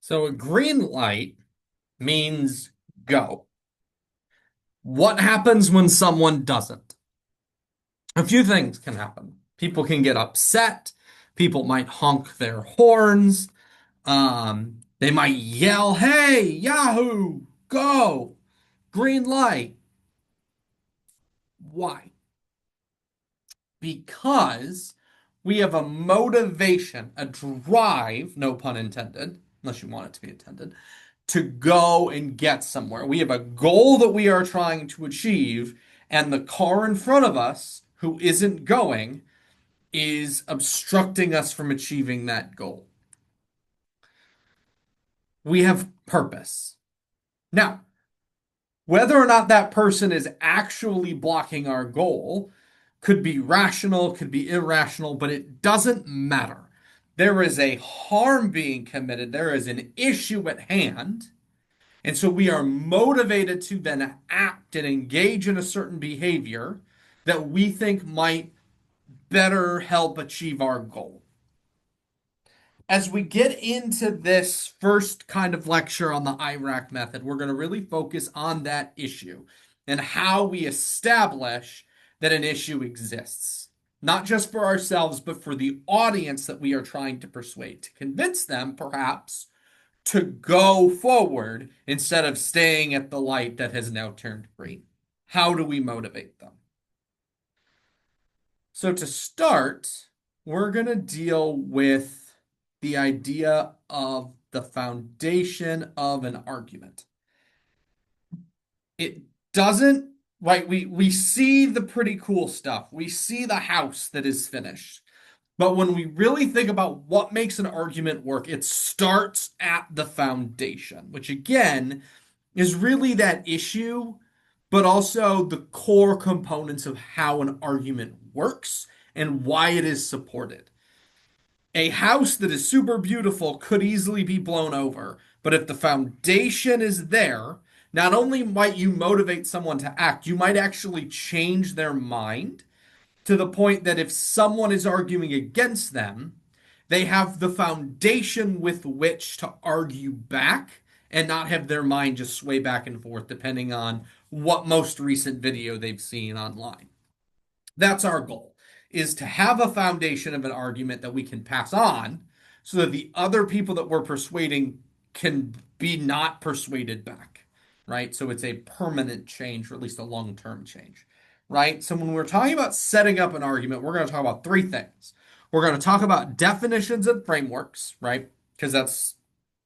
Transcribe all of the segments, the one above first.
So a green light means go. What happens when someone doesn't? A few things can happen. People can get upset. People might honk their horns. They might yell, "Hey, Yahoo, go! Green light." Why? Because we have a motivation, a drive, no pun intended, unless you want it to be intended, to go and get somewhere. We have a goal that we are trying to achieve, and the car in front of us, who isn't going, is obstructing us from achieving that goal. We have purpose. Now, whether or not that person is actually blocking our goal could be rational, could be irrational, but it doesn't matter. There is a harm being committed, there is an issue at hand. And so we are motivated to then act and engage in a certain behavior that we think might better help achieve our goal. As we get into this first kind of lecture on the IRAC method, we're going to really focus on that issue and how we establish that an issue exists, not just for ourselves, but for the audience that we are trying to persuade, to convince them, perhaps, to go forward instead of staying at the light that has now turned green. How do we motivate them? So, to start, we're going to deal with the idea of the foundation of an argument. It doesn't, right? We see the pretty cool stuff. We see the house that is finished. But when we really think about what makes an argument work, it starts at the foundation, which again is really that issue, but also the core components of how an argument works and why it is supported. A house that is super beautiful could easily be blown over, but if the foundation is there, not only might you motivate someone to act, you might actually change their mind to the point that if someone is arguing against them, they have the foundation with which to argue back and not have their mind just sway back and forth depending on what most recent video they've seen online. That's our goal, is to have a foundation of an argument that we can pass on so that the other people that we're persuading can be not persuaded back, right? So it's a permanent change, or at least a long-term change, right? So when we're talking about setting up an argument, we're going to talk about three things. We're going to talk about definitions and frameworks, right? Because that's,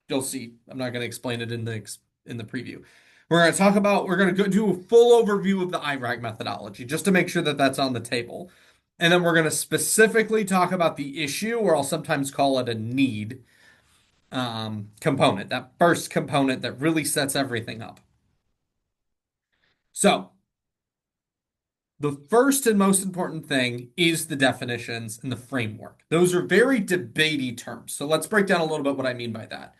you'll see, I'm not going to explain it in the preview. We're going to go do a full overview of the IRAC methodology just to make sure that that's on the table. And then we're going to specifically talk about the issue, or I'll sometimes call it a need component, that first component that really sets everything up. So, the first and most important thing is the definitions and the framework. Those are very debatey terms. So let's break down a little bit what I mean by that.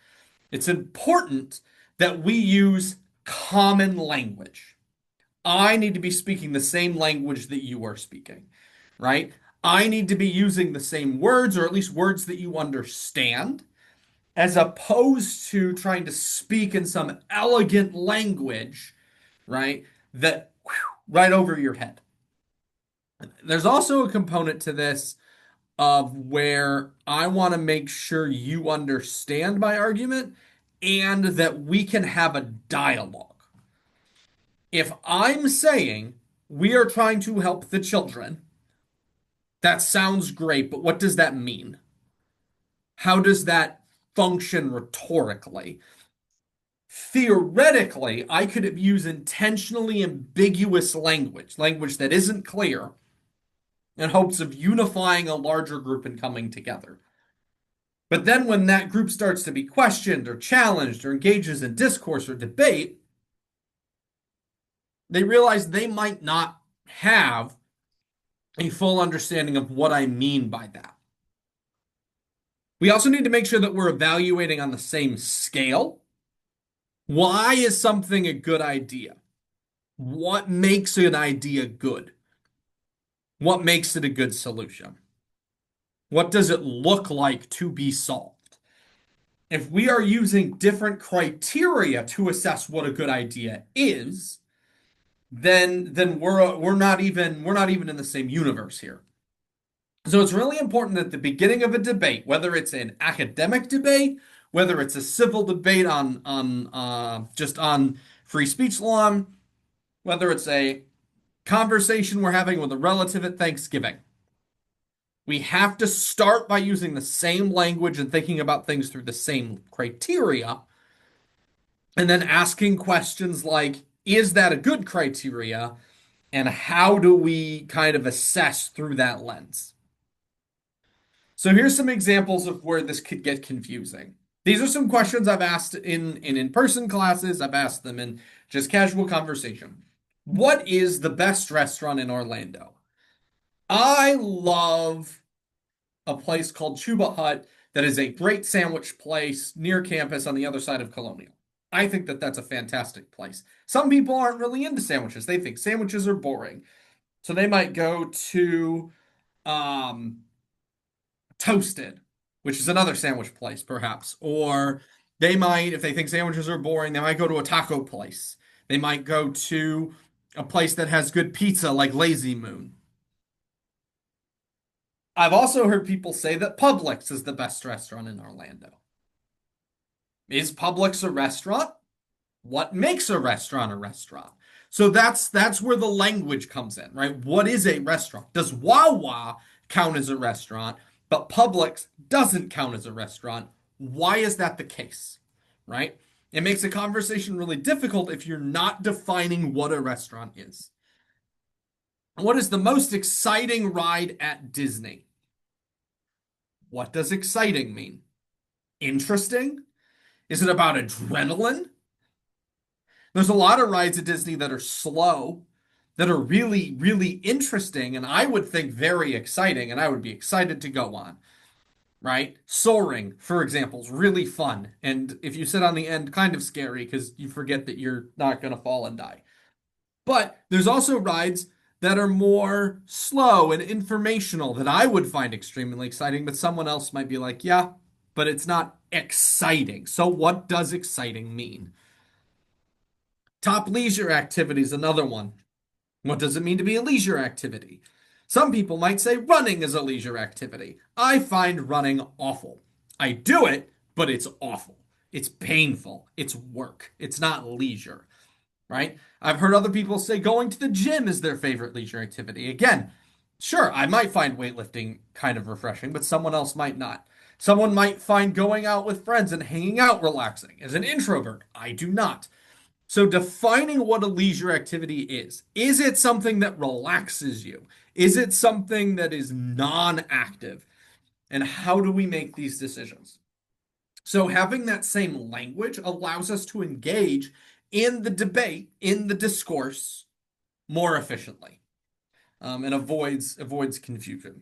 It's important that we use common language. I need to be speaking the same language that you are speaking, right? I need to be using the same words, or at least words that you understand, as opposed to trying to speak in some elegant language, right? That right over your head. There's also a component to this of where I want to make sure you understand my argument and that we can have a dialogue. If I'm saying we are trying to help the children, that sounds great, but what does that mean? How does that function rhetorically? Theoretically, I could use intentionally ambiguous language that isn't clear, in hopes of unifying a larger group and coming together. But then when that group starts to be questioned or challenged or engages in discourse or debate, they realize they might not have a full understanding of what I mean by that. We also need to make sure that we're evaluating on the same scale. Why is something a good idea? What makes an idea good? What makes it a good solution? What does it look like to be solved? If we are using different criteria to assess what a good idea is, then we're not even in the same universe here. So it's really important at the beginning of a debate, whether it's an academic debate, whether it's a civil debate on just on free speech law, whether it's a conversation we're having with a relative at Thanksgiving. We have to start by using the same language and thinking about things through the same criteria, and then asking questions like, is that a good criteria? And how do we kind of assess through that lens? So here's some examples of where this could get confusing. These are some questions I've asked in-person classes. I've asked them in just casual conversation. What is the best restaurant in Orlando? I love a place called Chuba Hut that is a great sandwich place near campus on the other side of Colonial. I think that that's a fantastic place. Some people aren't really into sandwiches. They think sandwiches are boring. So they might go to um, Toasted, which is another sandwich place, perhaps. Or they might, if they think sandwiches are boring, they might go to a taco place. They might go to a place that has good pizza like Lazy Moon. I've also heard people say that Publix is the best restaurant in Orlando. Is Publix a restaurant? What makes a restaurant a restaurant? So that's where the language comes in, right? What is a restaurant? Does Wawa count as a restaurant, but Publix doesn't count as a restaurant? Why is that the case? Right? It makes a conversation really difficult if you're not defining what a restaurant is. What is the most exciting ride at Disney? What does exciting mean? Interesting? Is it about adrenaline? There's a lot of rides at Disney that are slow, that are really, really interesting, and I would think very exciting, and I would be excited to go on, right? Soaring, for example, is really fun. And if you sit on the end, kind of scary because you forget that you're not going to fall and die. But there's also rides that are more slow and informational that I would find extremely exciting, but someone else might be like, yeah, but it's not exciting. So what does exciting mean? Top leisure activity is another one. What does it mean to be a leisure activity? Some people might say running is a leisure activity. I find running awful. I do it, but it's awful. It's painful. It's work. It's not leisure, right? I've heard other people say going to the gym is their favorite leisure activity. Again, sure, I might find weightlifting kind of refreshing, but someone else might not. Someone might find going out with friends and hanging out relaxing. As an introvert, I do not. So defining what a leisure activity is it something that relaxes you? Is it something that is non-active? And how do we make these decisions? So having that same language allows us to engage in the debate, in the discourse more efficiently, and avoids confusion.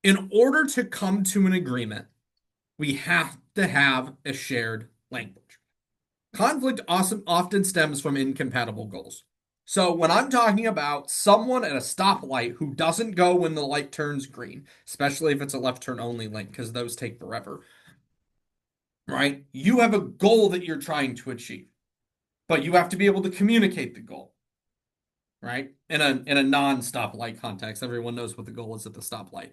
In order to come to an agreement, we have to have a shared language. Conflict often stems from incompatible goals. So when I'm talking about someone at a stoplight who doesn't go when the light turns green, especially if it's a left turn only lane, because those take forever, right? You have a goal that you're trying to achieve, but you have to be able to communicate the goal, right? In a non-stoplight context, everyone knows what the goal is at the stoplight.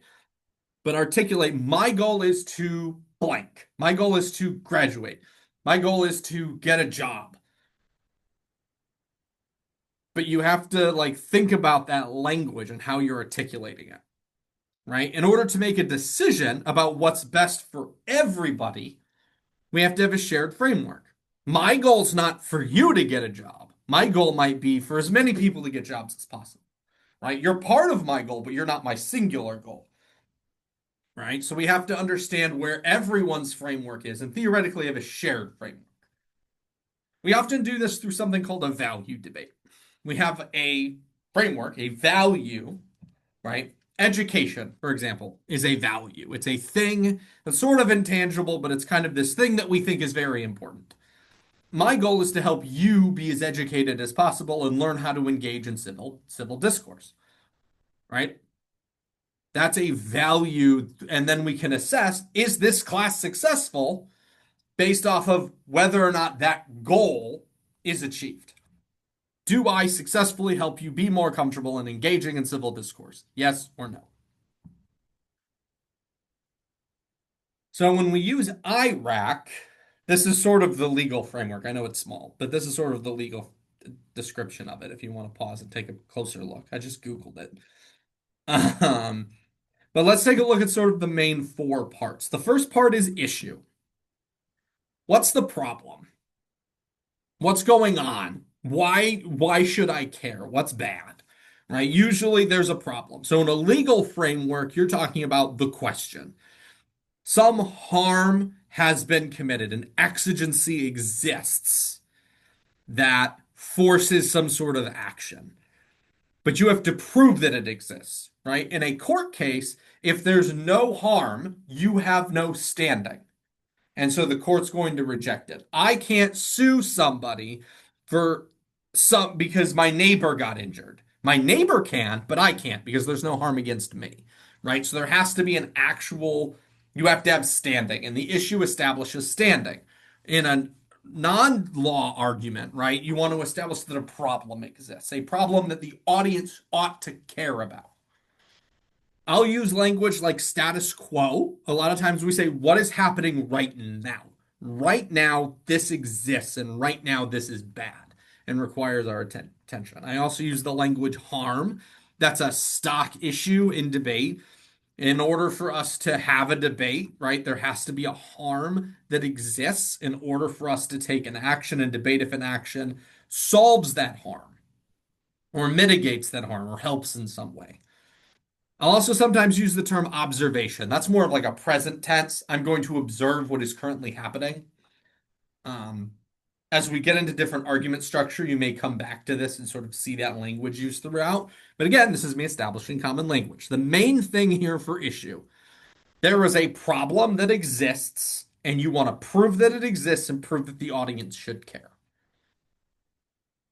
But articulate, my goal is to blank. My goal is to graduate. My goal is to get a job. But you have to like think about that language and how you're articulating it, right? In order to make a decision about what's best for everybody, we have to have a shared framework. My goal is not for you to get a job. My goal might be for as many people to get jobs as possible, right? You're part of my goal, but you're not my singular goal, right? So we have to understand where everyone's framework is and theoretically have a shared framework. We often do this through something called a value debate. We have a framework, a value, right? Education, for example, is a value. It's a thing that's sort of intangible, but it's kind of this thing that we think is very important. My goal is to help you be as educated as possible and learn how to engage in civil discourse, right? That's a value. And then we can assess, is this class successful based off of whether or not that goal is achieved? Do I successfully help you be more comfortable in engaging in civil discourse? Yes or no? So when we use IRAC, this is sort of the legal framework. I know it's small, but this is sort of the legal description of it if you want to pause and take a closer look. I just Googled it. Um, but let's take a look at sort of the main four parts. The first part is issue. What's the problem? What's going on? Why should I care? What's bad? Right? Usually there's a problem. So in a legal framework, you're talking about the question. Some harm has been committed, an exigency exists that forces some sort of action. But you have to prove that it exists, right? In a court case, if there's no harm, you have no standing. And so the court's going to reject it. I can't sue somebody for some because my neighbor got injured. My neighbor can, but I can't because there's no harm against me, right? So there has to be an actual, you have to have standing, and the issue establishes standing. In a non-law argument, right, you want to establish that a problem exists, a problem that the audience ought to care about. I'll use language like status quo. A lot of times we say, what is happening right now? Right now, this exists, and right now, this is bad and requires our attention. I also use the language harm. That's a stock issue in debate. In order for us to have a debate, right, there has to be a harm that exists in order for us to take an action and debate if an action solves that harm or mitigates that harm or helps in some way. I'll also sometimes use the term observation. That's more of like a present tense. I'm going to observe what is currently happening. Um, as we get into different argument structure, you may come back to this and sort of see that language used throughout. But again, this is me establishing common language. The main thing here for issue, there is a problem that exists, and you want to prove that it exists and prove that the audience should care.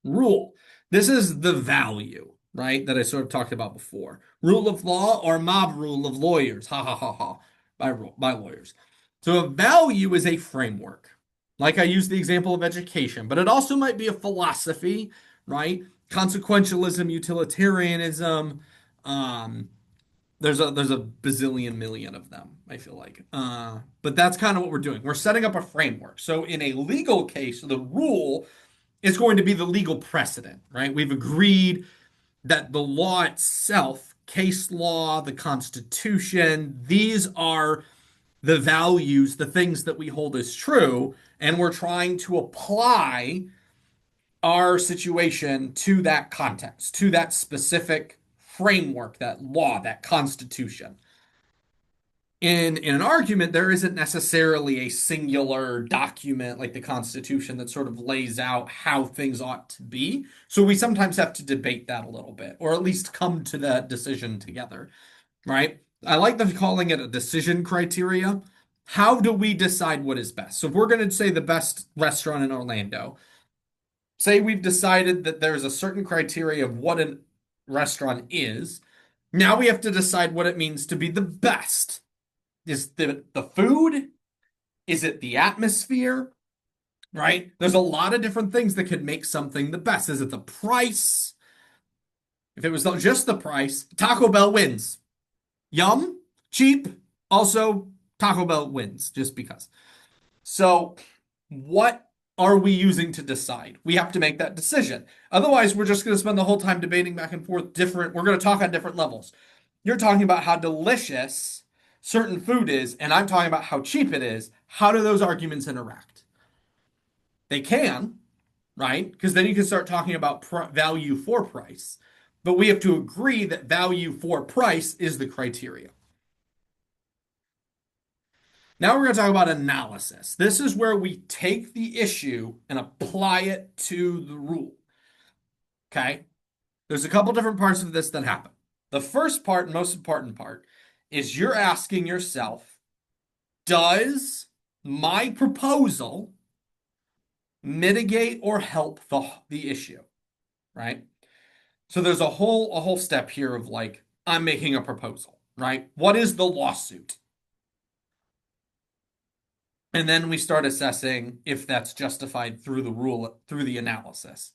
Rule. This is the value, right, that I sort of talked about before. Rule of law or mob rule of lawyers. Ha ha ha ha. By lawyers. So a value is a framework. Like I used the example of education, but it also might be a philosophy, right? Consequentialism, utilitarianism. Um, there's a bazillion million of them, I feel like. But that's kind of what we're doing. We're setting up a framework. So in a legal case, the rule is going to be the legal precedent, right? We've agreed that the law itself, case law, the Constitution, these are the values, the things that we hold as true, and we're trying to apply our situation to that context, to that specific framework, that law, that Constitution. In an argument, there isn't necessarily a singular document like the Constitution that sort of lays out how things ought to be. So we sometimes have to debate that a little bit, or at least come to that decision together, right? I like them calling it a decision criteria. How do we decide what is best? So if we're going to say the best restaurant in Orlando, say we've decided that there's a certain criteria of what a restaurant is. Now we have to decide what it means to be the best. Is the food? Is it the atmosphere? Right? There's a lot of different things that could make something the best. Is it the price? If it was just the price, Taco Bell wins. Yum, cheap. Also, Taco Bell wins just because. So, what are we using to decide? We have to make that decision. Otherwise, we're just going to spend the whole time debating back and forth we're going to talk on different levels. You're talking about how delicious certain food is, and I'm talking about how cheap it is. How do those arguments interact? They can, right? Because then you can start talking about value for price. But we have to agree that value for price is the criteria. Now we're going to talk about analysis. This is where we take the issue and apply it to the rule. Okay? There's a couple different parts of this that happen. The first part, most important part, is you're asking yourself, does my proposal mitigate or help the issue? Right? So there's a whole step here of like, I'm making a proposal. right? What is the lawsuit? And then we start assessing if that's justified through the rule, through the analysis.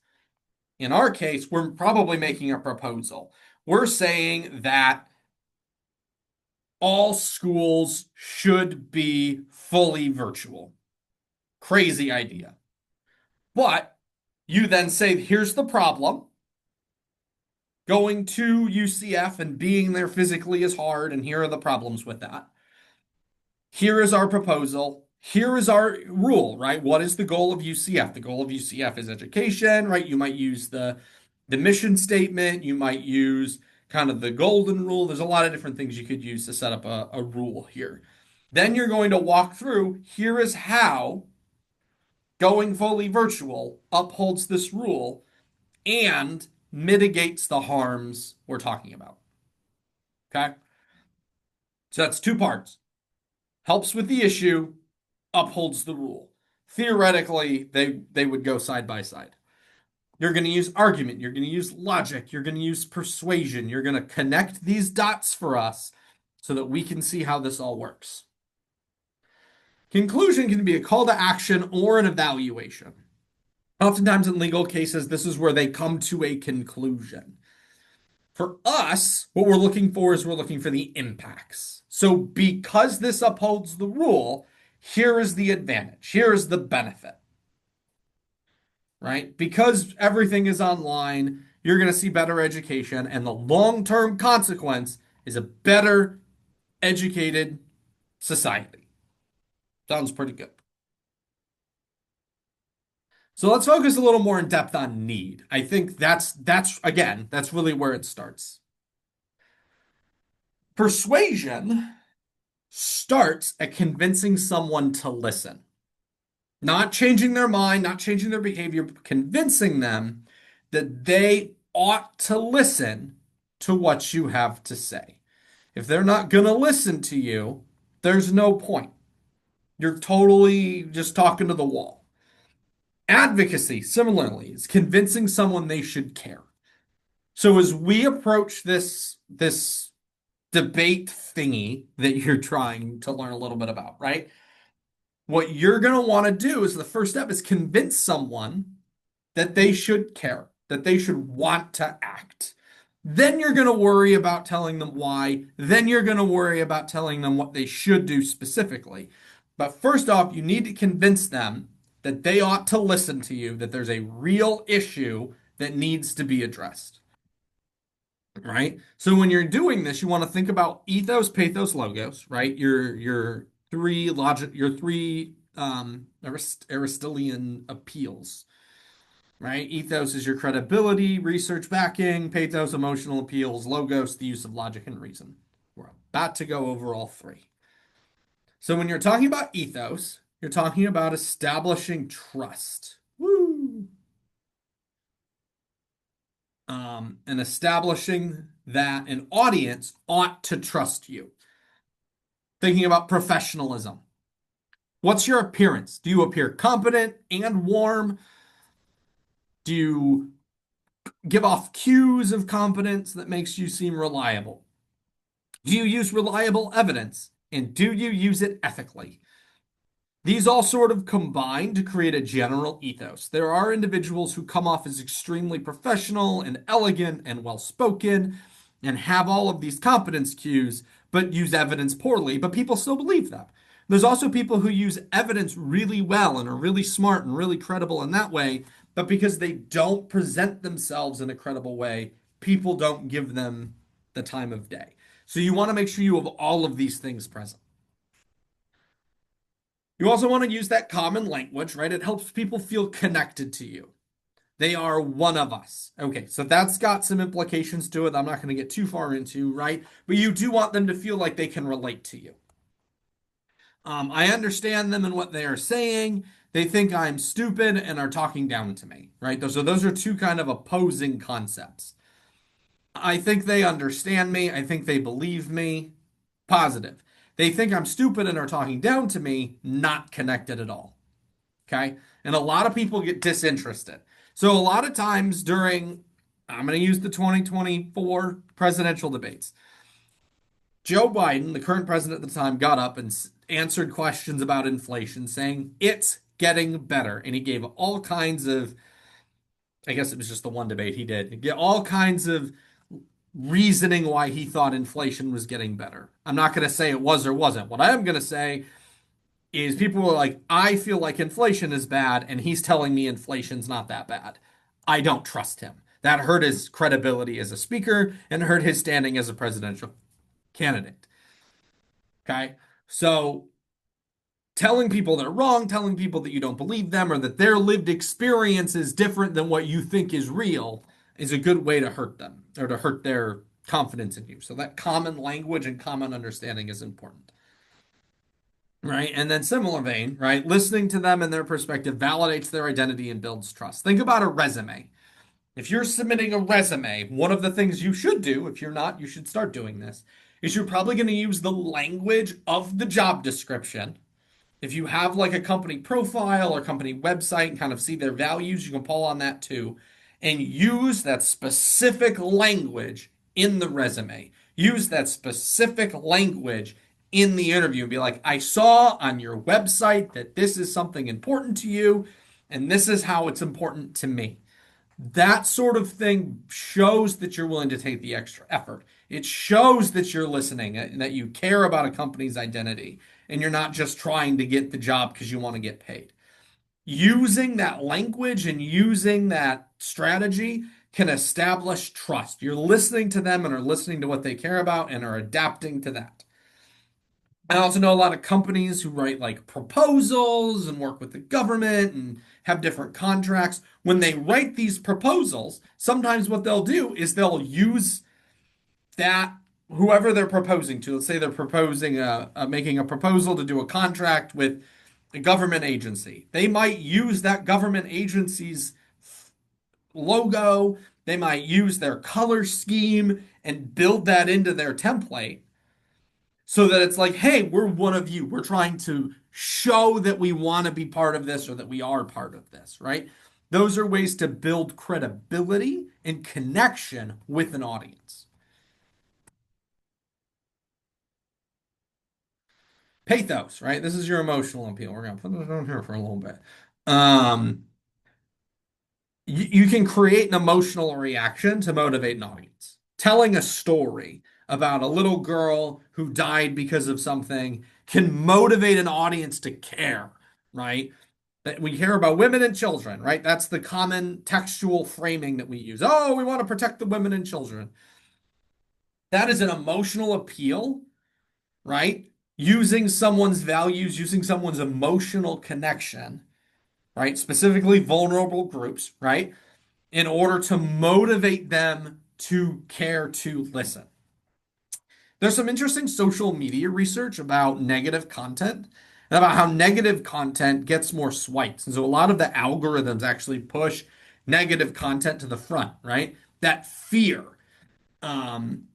In our case, we're probably making a proposal. We're saying that all schools should be fully virtual. Crazy idea. But you then say, here's the problem. Going to UCF and being there physically is hard, and here are the problems with that. Here is our proposal. Here is our rule, right? What is the goal of UCF? The goal of UCF is education, right? You might use the mission statement, you might use kind of the golden rule. There's a lot of different things you could use to set up a rule here. Then you're going to walk through, here is how going fully virtual upholds this rule and mitigates the harms we're talking about. Okay? So that's two parts. Helps with the issue, upholds the rule. Theoretically, they would go side by side. You're going to use argument, you're going to use logic, you're going to use persuasion, you're going to connect these dots for us so that we can see how this all works. Conclusion can be a call to action or an evaluation. Oftentimes in legal cases, this is where they come to a conclusion. For us, what we're looking for is we're looking for the impacts. So because this upholds the rule, here is the advantage. Here is the benefit, right? Because everything is online, you're going to see better education, and the long-term consequence is a better educated society. Sounds pretty good. So let's focus a little more in depth on need. I think that's really where it starts. Persuasion starts at convincing someone to listen. Not changing their mind, not changing their behavior, but convincing them that they ought to listen to what you have to say. If they're not going to listen to you, there's no point. You're totally just talking to the wall. Advocacy, similarly, is convincing someone they should care. So as we approach this debate thingy that you're trying to learn a little bit about, right? What you're going to want to do is the first step is convince someone that they should care, that they should want to act. Then you're going to worry about telling them why. Then you're going to worry about telling them what they should do specifically. But first off, you need to convince them that they ought to listen to you, that there's a real issue that needs to be addressed. Right? So when you're doing this, you want to think about ethos, pathos, logos, right? Your three Aristotelian appeals, right? Ethos is your credibility, research backing, pathos, emotional appeals, logos, the use of logic and reason. We're about to go over all three. So when you're talking about ethos, you're talking about establishing trust. Woo! And establishing that an audience ought to trust you. Thinking about professionalism. What's your appearance? Do you appear competent and warm? Do you give off cues of competence that makes you seem reliable? Do you use reliable evidence? And do you use it ethically? These all sort of combine to create a general ethos. There are individuals who come off as extremely professional and elegant and well-spoken and have all of these competence cues, but use evidence poorly, but people still believe them. There's also people who use evidence really well and are really smart and really credible in that way, but because they don't present themselves in a credible way, people don't give them the time of day. So you want to make sure you have all of these things present. You also want to use that common language, right? It helps people feel connected to you. They are one of us. Okay, so that's got some implications to it I'm not going to get too far into, right? But you do want them to feel like they can relate to you. I understand them and what they are saying. They think I'm stupid and are talking down to me, right? So those are two kind of opposing concepts. I think they understand me. I think they believe me. Positive. They think I'm stupid and are talking down to me, not connected at all. Okay? And a lot of people get disinterested. So a lot of times during, I'm going to use the 2024 presidential debates. Joe Biden, the current president at the time, got up and answered questions about inflation, saying it's getting better. And he gave all kinds of, I guess it was just the one debate he did, he gave all kinds of reasoning why he thought inflation was getting better. I'm not going to say it was or wasn't. What I am going to say is people were like, I feel like inflation is bad, and he's telling me inflation's not that bad. I don't trust him. That hurt his credibility as a speaker and hurt his standing as a presidential candidate. Okay. So telling people they're wrong, telling people that you don't believe them or that their lived experience is different than what you think is real is a good way to hurt them or to hurt their confidence in you. So that common language and common understanding is important. Right. And then similar vein, right? Listening to them and their perspective validates their identity and builds trust. Think about a resume. If you're submitting a resume, one of the things you should do, if you're not, you should start doing this, is you're probably going to use the language of the job description. If you have like a company profile or company website and kind of see their values, you can pull on that too and use that specific language in the resume. Use that specific language in the interview and be like, I saw on your website that this is something important to you, and this is how it's important to me. That sort of thing shows that you're willing to take the extra effort. It shows that you're listening and that you care about a company's identity and you're not just trying to get the job because you want to get paid. Using that language and using that strategy can establish trust. You're listening to them and are listening to what they care about and are adapting to that. I also know a lot of companies who write like proposals and work with the government and have different contracts. When they write these proposals, sometimes what they'll do is they'll use that whoever they're proposing to. Let's say they're proposing making a proposal to do a contract with a government agency. They might use that government agency's logo. They might use their color scheme and build that into their template so that it's like, hey, we're one of you. We're trying to show that we want to be part of this or that we are part of this, right? Those are ways to build credibility and connection with an audience. Pathos, right? This is your emotional appeal. We're going to put this on here for a little bit. Um, you can create an emotional reaction to motivate an audience. Telling a story about a little girl who died because of something can motivate an audience to care, right? That we care about women and children, right? That's the common textual framing that we use. Oh, we want to protect the women and children. That is an emotional appeal, right? Using someone's values, using someone's emotional connection, right? Specifically vulnerable groups, right? In order to motivate them to care to listen. There's some interesting social media research about negative content and about how negative content gets more swipes. And so a lot of the algorithms actually push negative content to the front, right? That fear. Um,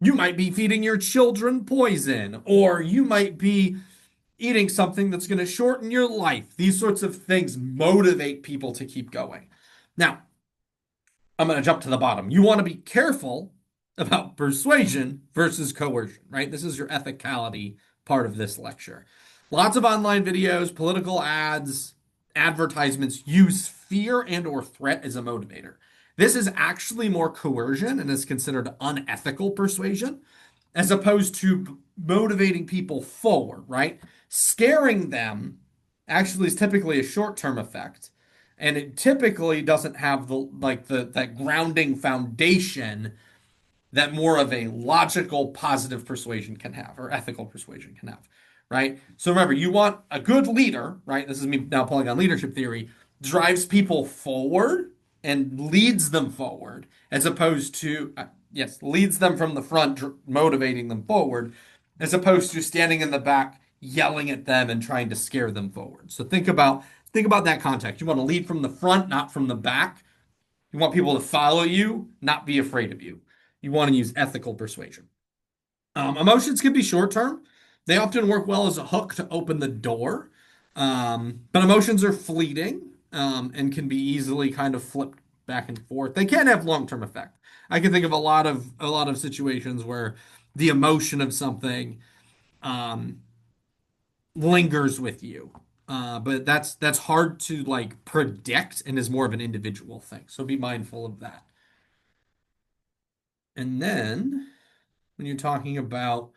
you might be feeding your children poison, or you might be eating something that's going to shorten your life. These sorts of things motivate people to keep going. Now, I'm going to jump to the bottom. You want to be careful about persuasion versus coercion, right? This is your ethicality part of this lecture. Lots of online videos, political ads, advertisements use fear and or threat as a motivator. This is actually more coercion and is considered unethical persuasion as opposed to motivating people forward, right? Scaring them actually is typically a short-term effect, and it typically doesn't have the that grounding foundation that more of a logical positive persuasion can have or ethical persuasion can have, right? So remember, you want a good leader, right? This is me now pulling on leadership theory, drives people forward and leads them forward as opposed to yes, leads them from the front, motivating them forward, as opposed to standing in the back, yelling at them and trying to scare them forward. So think about that context. You want to lead from the front, not from the back. You want people to follow you, not be afraid of you. You want to use ethical persuasion. Emotions can be short term. They often work well as a hook to open the door. But emotions are fleeting and can be easily kind of flipped back and forth. They can have long term effect. I can think of a lot of situations where the emotion of something um, lingers with you. But that's hard to like predict and is more of an individual thing. So be mindful of that. And then when you're talking about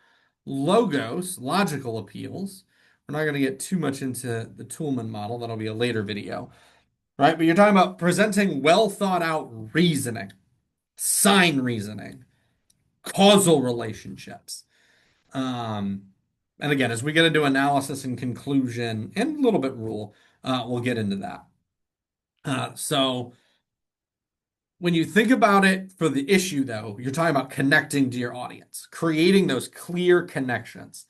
logos, logical appeals, we're not going to get too much into the Toolman model. That'll be a later video, right? But you're talking about presenting well thought out reasoning, sign reasoning, causal relationships. Um, and again, as we get into analysis and conclusion and a little bit rule, we'll get into that. So when you think about it for the issue, though, you're talking about connecting to your audience, creating those clear connections.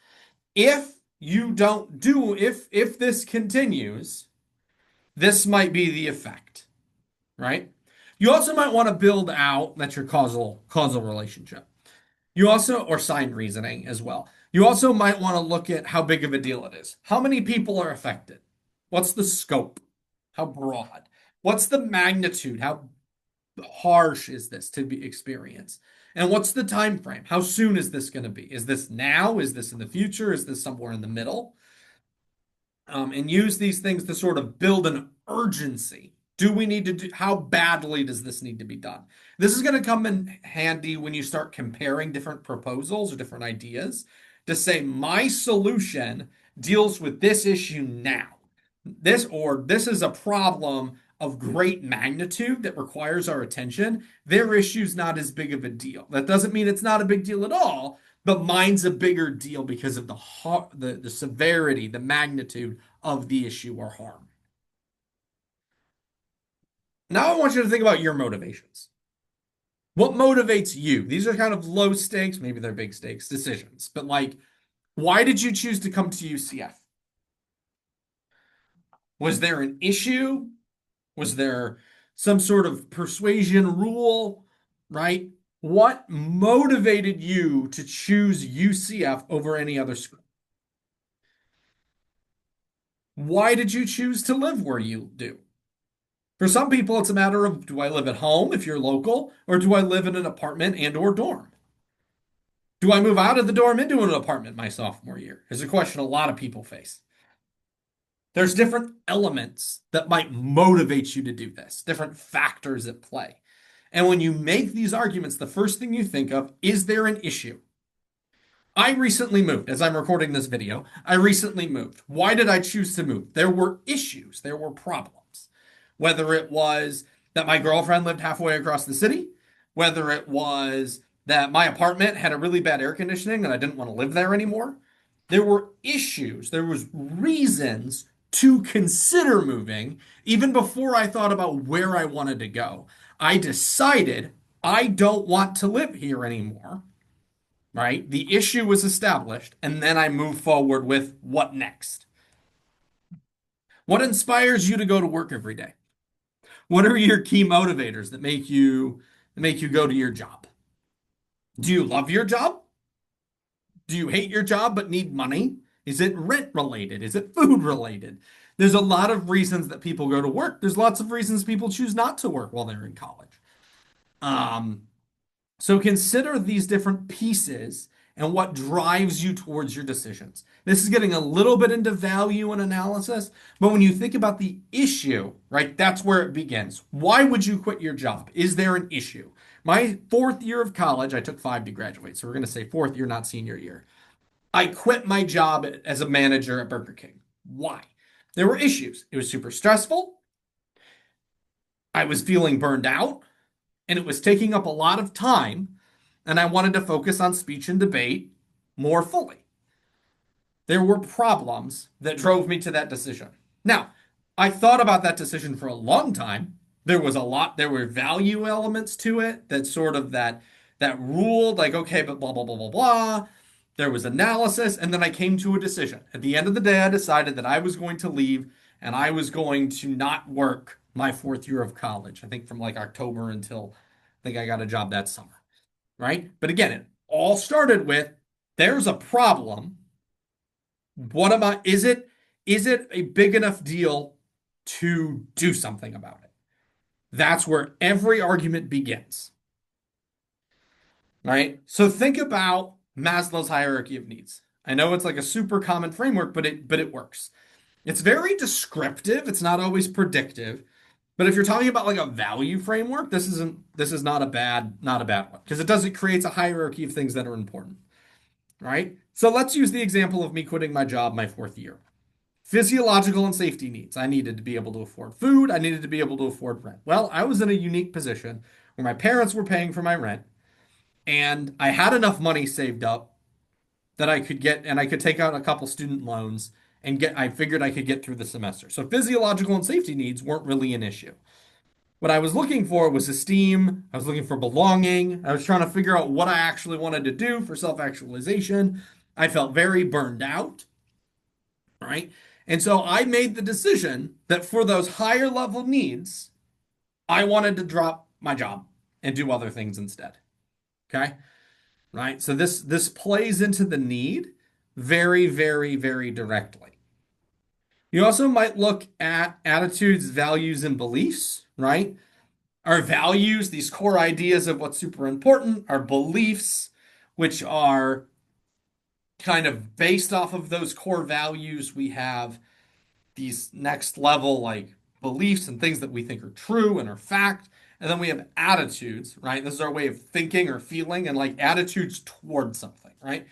If you don't do, if this continues, this might be the effect, right? You also might want to build out that's your causal relationship. You also, or sign reasoning as well. You also might want to look at how big of a deal it is. How many people are affected? What's the scope? How broad? What's the magnitude? How harsh is this to be experienced? And what's the time frame? How soon is this going to be? Is this now? Is this in the future? Is this somewhere in the middle? And use these things to sort of build an urgency. Do we need to do, how badly does this need to be done? This is going to come in handy when you start comparing different proposals or different ideas to say, my solution deals with this issue now. This is a problem of great magnitude that requires our attention. Their issue's not as big of a deal. That doesn't mean it's not a big deal at all, but mine's a bigger deal because of the severity, the magnitude of the issue or harm. Now I want you to think about your motivations. What motivates you? These are kind of low stakes, maybe they're big stakes decisions, but like, why did you choose to come to UCF? Was there an issue? Was there some sort of persuasion rule, right? What motivated you to choose UCF over any other school? Why did you choose to live where you do? For some people, it's a matter of do I live at home if you're local, or do I live in an apartment and or dorm? Do I move out of the dorm into an apartment my sophomore year? Is a question a lot of people face. There's different elements that might motivate you to do this, different factors at play. And when you make these arguments, the first thing you think of is there an issue? I recently moved, as I'm recording this video. I recently moved. Why did I choose to move? There were issues, there were problems. Whether it was that my girlfriend lived halfway across the city, whether it was that my apartment had a really bad air conditioning and I didn't want to live there anymore. There were issues, there was reasons to consider moving even before I thought about where I wanted to go. I decided I don't want to live here anymore, right? The issue was established, and then I move forward with what next? What inspires you to go to work every day? What are your key motivators that make you go to your job? Do you love your job? Do you hate your job but need money? Is it rent related? Is it food related? There's a lot of reasons that people go to work. There's lots of reasons people choose not to work while they're in college. Um, So consider these different pieces and what drives you towards your decisions. This is getting a little bit into value and analysis, but when you think about the issue, right, that's where it begins. Why would you quit your job? Is there an issue? My fourth year of college, I took 5 to graduate, so we're going to say fourth year, not senior year. I quit my job as a manager at Burger King. Why? There were issues. It was super stressful. I was feeling burned out and it was taking up a lot of time, and I wanted to focus on speech and debate more fully. There were problems that drove me to that decision. Now, I thought about that decision for a long time. There were value elements to it that sort of that ruled like, okay, but blah, blah, blah, blah, blah. There was analysis, and then I came to a decision. At the end of the day, I decided that I was going to leave and I was going to not work my fourth year of college. I think from like October until I think I got a job that summer, right? But again, it all started with there's a problem. Is it a big enough deal to do something about it? That's where every argument begins, right? So think about Maslow's hierarchy of needs. I know it's like a super common framework, but it works. It's very descriptive. It's not always predictive. But if you're talking about like a value framework, this is not a bad one because it does it creates a hierarchy of things that are important, right? So let's use the example of me quitting my job my fourth year. Physiological and safety needs. I needed to be able to afford food. I needed to be able to afford rent. Well, I was in a unique position where my parents were paying for my rent and I had enough money saved up that I could get, and I could take out a couple student loans and I figured I could get through the semester. So physiological and safety needs weren't really an issue. What I was looking for was esteem. I was looking for belonging. I was trying to figure out what I actually wanted to do for self-actualization. I felt very burned out, right? And so I made the decision that for those higher level needs, I wanted to drop my job and do other things instead. Okay? Right? So this plays into the need very, very, very directly. You also might look at attitudes, values, and beliefs, right? Our values, these core ideas of what's super important, our beliefs, which are kind of based off of those core values. We have these next level like beliefs and things that we think are true and are fact. And then we have attitudes, right? This is our way of thinking or feeling and like attitudes towards something, right?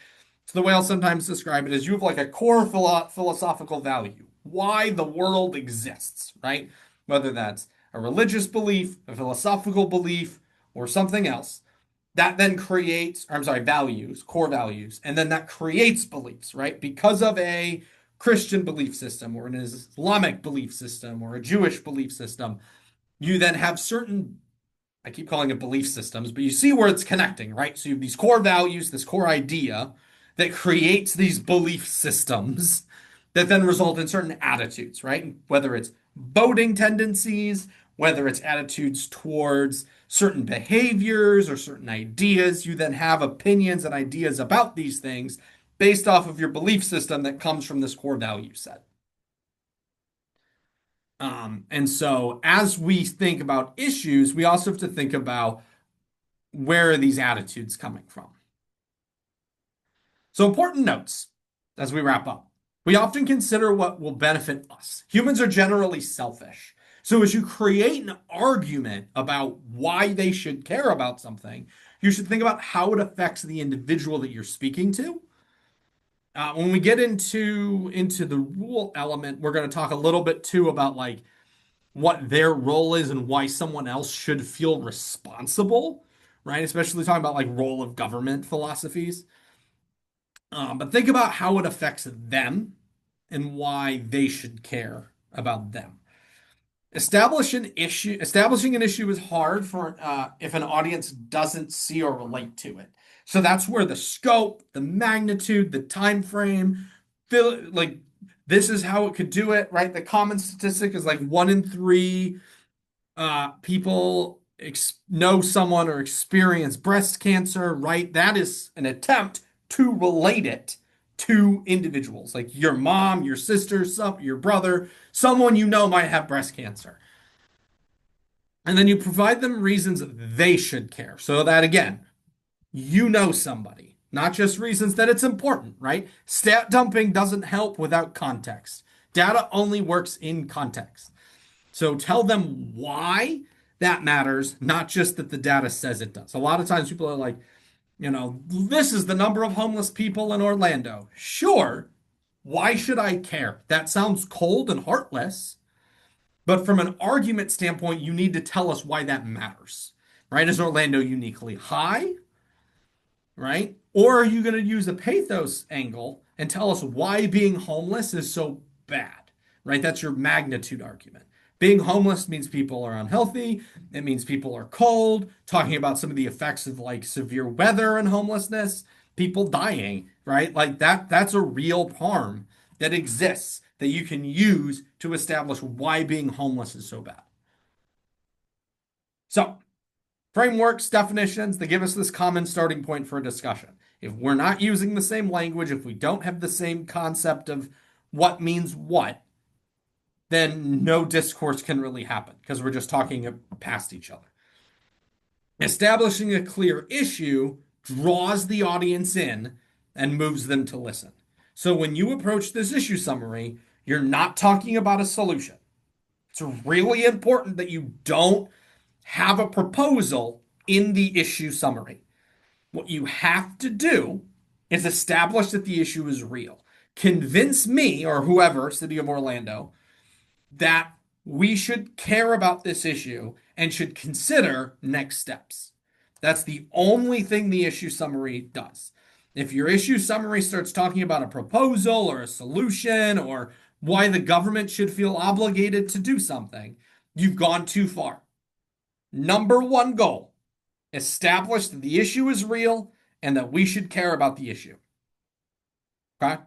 So the way I'll sometimes describe it is you have like a core philosophical value, why the world exists, right? Whether that's a religious belief, a philosophical belief, or something else. That then creates, or I'm sorry, values, core values, and then that creates beliefs, right? Because of a Christian belief system or an Islamic belief system or a Jewish belief system, you then have certain, I keep calling it belief systems, but you see where it's connecting, right? So you have these core values, this core idea that creates these belief systems that then result in certain attitudes, right? Whether it's voting tendencies, whether it's attitudes towards certain behaviors or certain ideas, you then have opinions and ideas about these things based off of your belief system that comes from this core value set. And so as we think about issues, we also have to think about where are these attitudes coming from. So important notes as we wrap up. We often consider what will benefit us. Humans are generally selfish. So as you create an argument about why they should care about something, you should think about how it affects the individual that you're speaking to. When we get into the rule element, we're going to talk a little bit too about like what their role is and why someone else should feel responsible, right? Especially talking about like role of government philosophies. But think about how it affects them and why they should care about them. Establishing an issue is hard for if an audience doesn't see or relate to it. So that's where the scope, the magnitude, the time frame, feel like this is how it could do it, right? The common statistic is like 1 in 3 people know someone or experience breast cancer, right? That is an attempt to relate it to individuals, like your mom, your sister, your brother, someone you know might have breast cancer. And then you provide them reasons they should care. So that again, you know somebody, not just reasons that it's important, right? Stat dumping doesn't help without context. Data only works in context. So tell them why that matters, not just that the data says it does. A lot of times people are like, this is the number of homeless people in Orlando. Sure. Why should I care? That sounds cold and heartless. But from an argument standpoint, you need to tell us why that matters, right? Is Orlando uniquely high, right? Or are you going to use a pathos angle and tell us why being homeless is so bad, right? That's your magnitude argument. Being homeless means people are unhealthy. It means people are cold. Talking about some of the effects of like severe weather and homelessness, people dying, right? Like that's a real harm that exists that you can use to establish why being homeless is so bad. So, frameworks, definitions, they give us this common starting point for a discussion. If we're not using the same language, if we don't have the same concept of what means what, then no discourse can really happen because we're just talking past each other. Establishing a clear issue draws the audience in and moves them to listen. So when you approach this issue summary, you're not talking about a solution. It's really important that you don't have a proposal in the issue summary. What you have to do is establish that the issue is real. Convince me or whoever, City of Orlando, that we should care about this issue and should consider next steps. That's the only thing the issue summary does. If your issue summary starts talking about a proposal or a solution or why the government should feel obligated to do something, you've gone too far. Number one goal, establish that the issue is real and that we should care about the issue. Okay?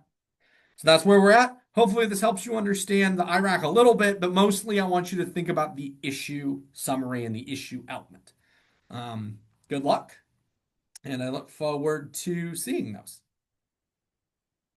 So that's where we're at. Hopefully, this helps you understand the IRAC a little bit, but mostly I want you to think about the issue summary and the issue element. Good luck, and I look forward to seeing those.